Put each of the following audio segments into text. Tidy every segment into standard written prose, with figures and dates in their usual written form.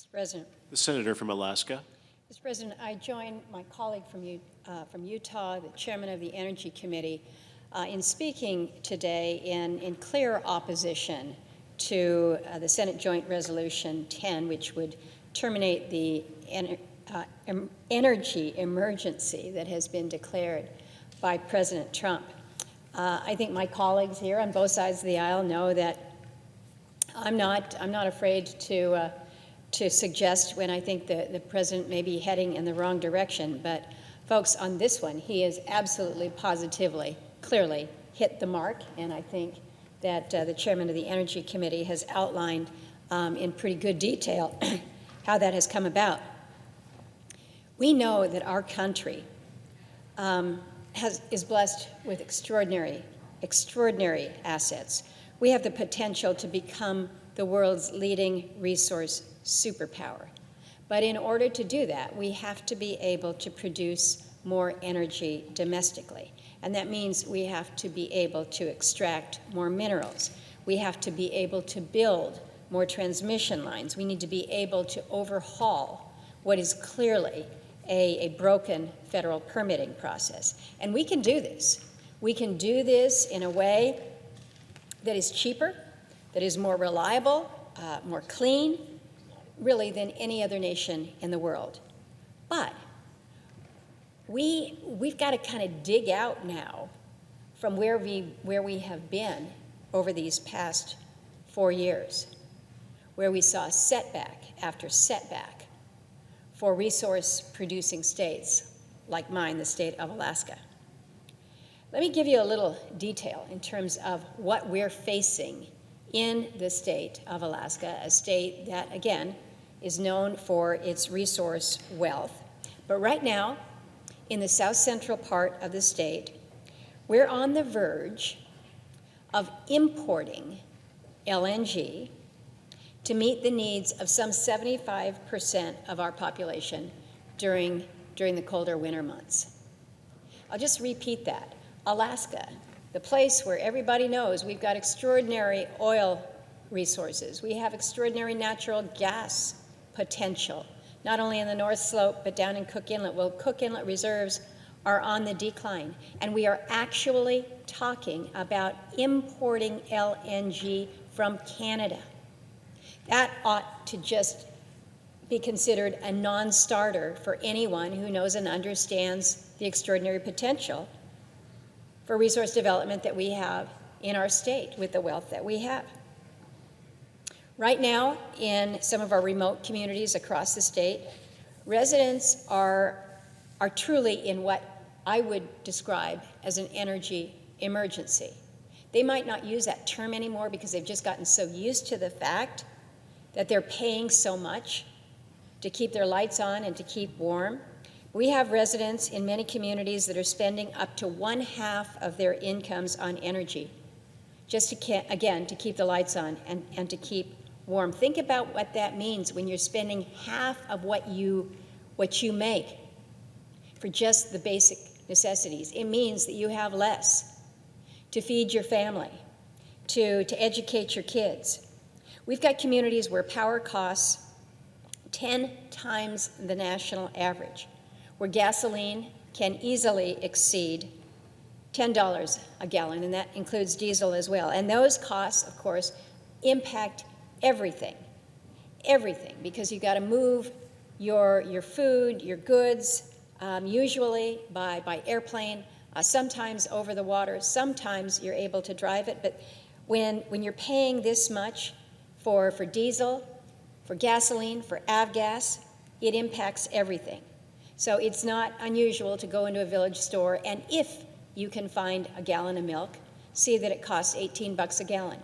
Mr. President. The senator from Alaska. Mr. President, I join my colleague from Utah, the chairman of the Energy Committee, in speaking today in clear opposition to the Senate Joint Resolution 10, which would terminate the energy emergency that has been declared by President Trump. I think my colleagues here on both sides of the aisle know that I'm not afraid to suggest when I think the president may be heading in the wrong direction. But folks, on this one, he has absolutely, positively, clearly hit the mark, and I think that the chairman of the Energy Committee has outlined in pretty good detail how that has come about. We know that our country is blessed with extraordinary assets. We have the potential to become the world's leading resource superpower. But in order to do that, we have to be able to produce more energy domestically. And that means we have to be able to extract more minerals. We have to be able to build more transmission lines. We need to be able to overhaul what is clearly a broken federal permitting process. And we can do this. We can do this in a way that is cheaper, that is more reliable, more clean, really, than any other nation in the world. But we've got to kind of dig out now from where we have been over these past 4 years, where we saw setback after setback for resource-producing states like mine, the state of Alaska. Let me give you a little detail in terms of what we're facing in the state of Alaska, a state that, again, is known for its resource wealth. But right now, in the south central part of the state, we're on the verge of importing LNG to meet the needs of some 75% of our population during the colder winter months. I'll just repeat that. Alaska, the place where everybody knows we've got extraordinary oil resources. We have extraordinary natural gas potential, not only in the North Slope, but down in Cook Inlet. Well, Cook Inlet reserves are on the decline, and we are actually talking about importing LNG from Canada. That ought to just be considered a non-starter for anyone who knows and understands the extraordinary potential for resource development that we have in our state with the wealth that we have. Right now, in some of our remote communities across the state, residents are truly in what I would describe as an energy emergency. They might not use that term anymore because they've just gotten so used to the fact that they're paying so much to keep their lights on and to keep warm. We have residents in many communities that are spending up to 1/2 of their incomes on energy, just to keep the lights on and to keep warm. Think about what that means when you're spending half of what you make for just the basic necessities. It means that you have less to feed your family, to educate your kids. We've got communities where power costs 10 times the national average, where gasoline can easily exceed $10 a gallon, and that includes diesel as well. And those costs, of course, impact everything, because you've got to move your food, your goods, usually by airplane, sometimes over the water, sometimes you're able to drive it. But when you're paying this much for diesel, for gasoline, for avgas, it impacts everything. So it's not unusual to go into a village store, and if you can find a gallon of milk, see that it costs $18 a gallon.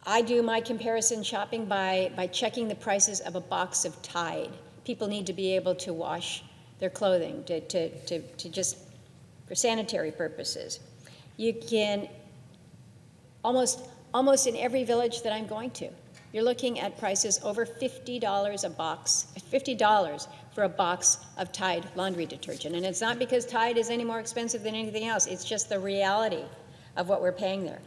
I do my comparison shopping by checking the prices of a box of Tide. People need to be able to wash their clothing, to just for sanitary purposes. You can almost in every village that I'm going to, you're looking at prices over $50 a box, $50 for a box of Tide laundry detergent. And it's not because Tide is any more expensive than anything else. It's just the reality of what we're paying there.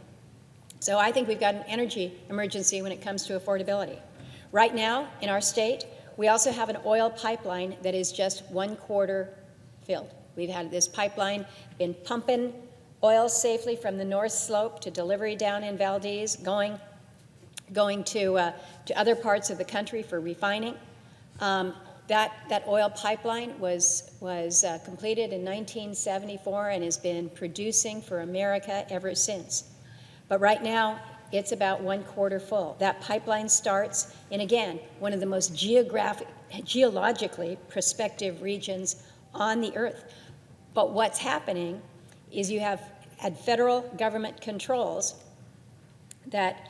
So I think we've got an energy emergency when it comes to affordability. Right now, in our state, we also have an oil pipeline that is just 1/4 filled. We've had this pipeline been pumping oil safely from the North Slope to delivery down in Valdez, going to other parts of the country for refining. That oil pipeline was completed in 1974 and has been producing for America ever since. But right now, it's about 1/4 full. That pipeline starts in, again, one of the most geologically prospective regions on the earth. But what's happening is you have had federal government controls that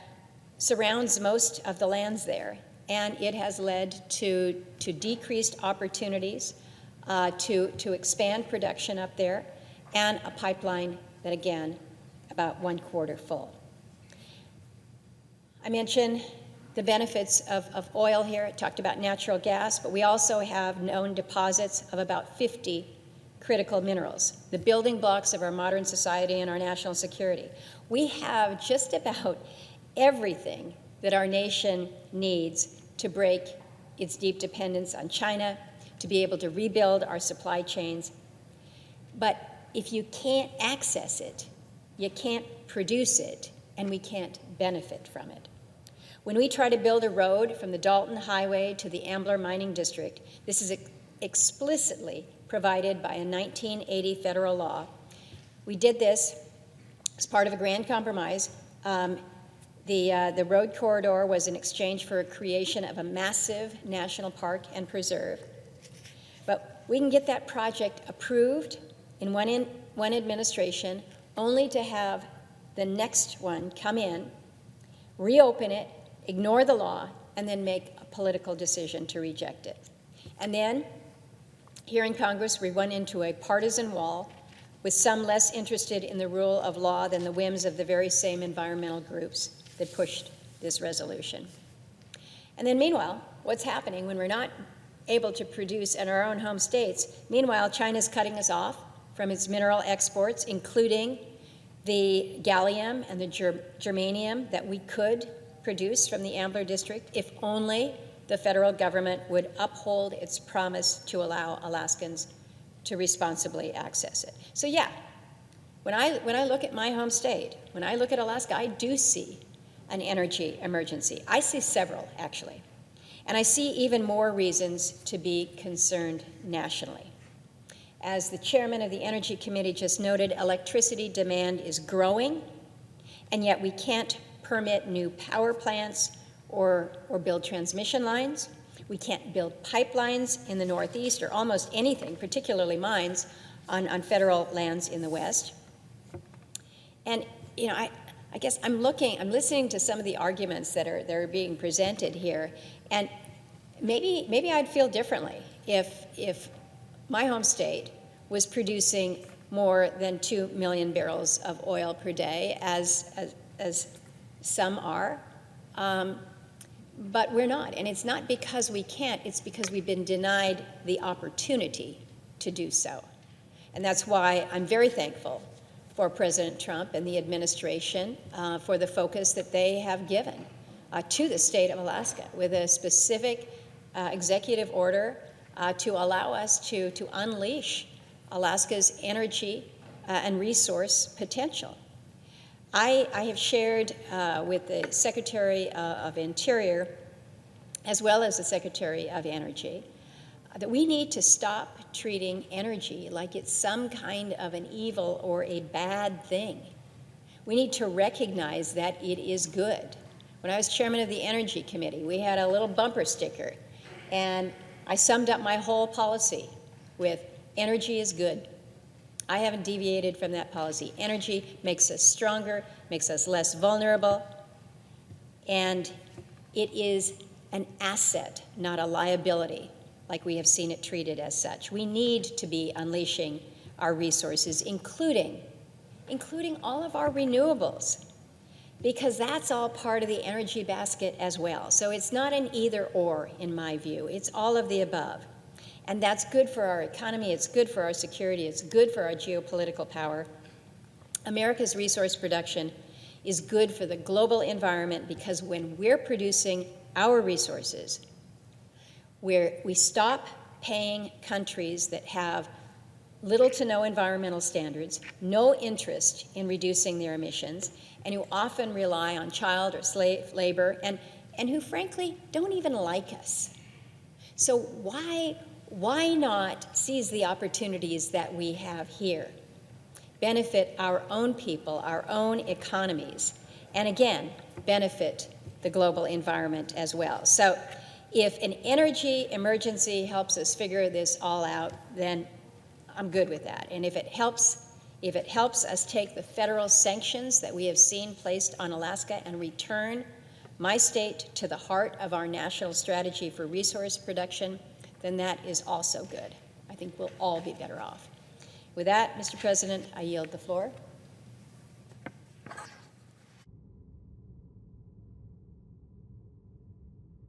surrounds most of the lands there, and it has led to decreased opportunities to expand production up there, and a pipeline that, again, about 1/4 full. I mentioned the benefits of oil here. I talked about natural gas, but we also have known deposits of about 50 critical minerals, the building blocks of our modern society and our national security. We have just about everything that our nation needs to break its deep dependence on China, to be able to rebuild our supply chains. But if you can't access it, you can't produce it, and we can't benefit from it. When we try to build a road from the Dalton Highway to the Ambler Mining District, this is explicitly provided by a 1980 federal law. We did this as part of a grand compromise. The road corridor was in exchange for a creation of a massive national park and preserve. But we can get that project approved in one administration, only to have the next one come in, reopen it, ignore the law, and then make a political decision to reject it. And then, here in Congress, we run into a partisan wall, with some less interested in the rule of law than the whims of the very same environmental groups that pushed this resolution. And then meanwhile, what's happening when we're not able to produce in our own home states? Meanwhile, China's cutting us off from its mineral exports, including the gallium and the germanium that we could produce from the Ambler District if only the federal government would uphold its promise to allow Alaskans to responsibly access it. So yeah, when I look at my home state, when I look at Alaska, I do see an energy emergency. I see several, actually. And I see even more reasons to be concerned nationally. As the chairman of the Energy Committee just noted, electricity demand is growing, and yet we can't permit new power plants or build transmission lines. We can't build pipelines in the Northeast or almost anything, particularly mines, on federal lands in the West. And you know, I guess I'm listening to some of the arguments that are being presented here, and maybe I'd feel differently if my home state was producing more than 2 million barrels of oil per day, as some are. But we're not, and it's not because we can't, it's because we've been denied the opportunity to do so. And that's why I'm very thankful for President Trump and the administration for the focus that they have given to the state of Alaska with a specific executive order to allow us to unleash Alaska's energy and resource potential. I have shared with the Secretary of Interior, as well as the Secretary of Energy, that we need to stop treating energy like it's some kind of an evil or a bad thing. We need to recognize that it is good. When I was chairman of the Energy Committee, we had a little bumper sticker, and I summed up my whole policy with, energy is good. I haven't deviated from that policy. Energy makes us stronger, makes us less vulnerable, and it is an asset, not a liability, like we have seen it treated as such. We need to be unleashing our resources, including all of our renewables, because that's all part of the energy basket as well. So it's not an either or, in my view. It's all of the above. And that's good for our economy, it's good for our security, it's good for our geopolitical power. America's resource production is good for the global environment because when we're producing our resources, where we stop paying countries that have little to no environmental standards, no interest in reducing their emissions, and who often rely on child or slave labor, and who frankly don't even like us. So why not seize the opportunities that we have here, benefit our own people, our own economies, and again, benefit the global environment as well? So if an energy emergency helps us figure this all out, then I'm good with that. And if it helps us take the federal sanctions that we have seen placed on Alaska and return my state to the heart of our national strategy for resource production, then that is also good. I think we'll all be better off. With that, Mr. President, I yield the floor.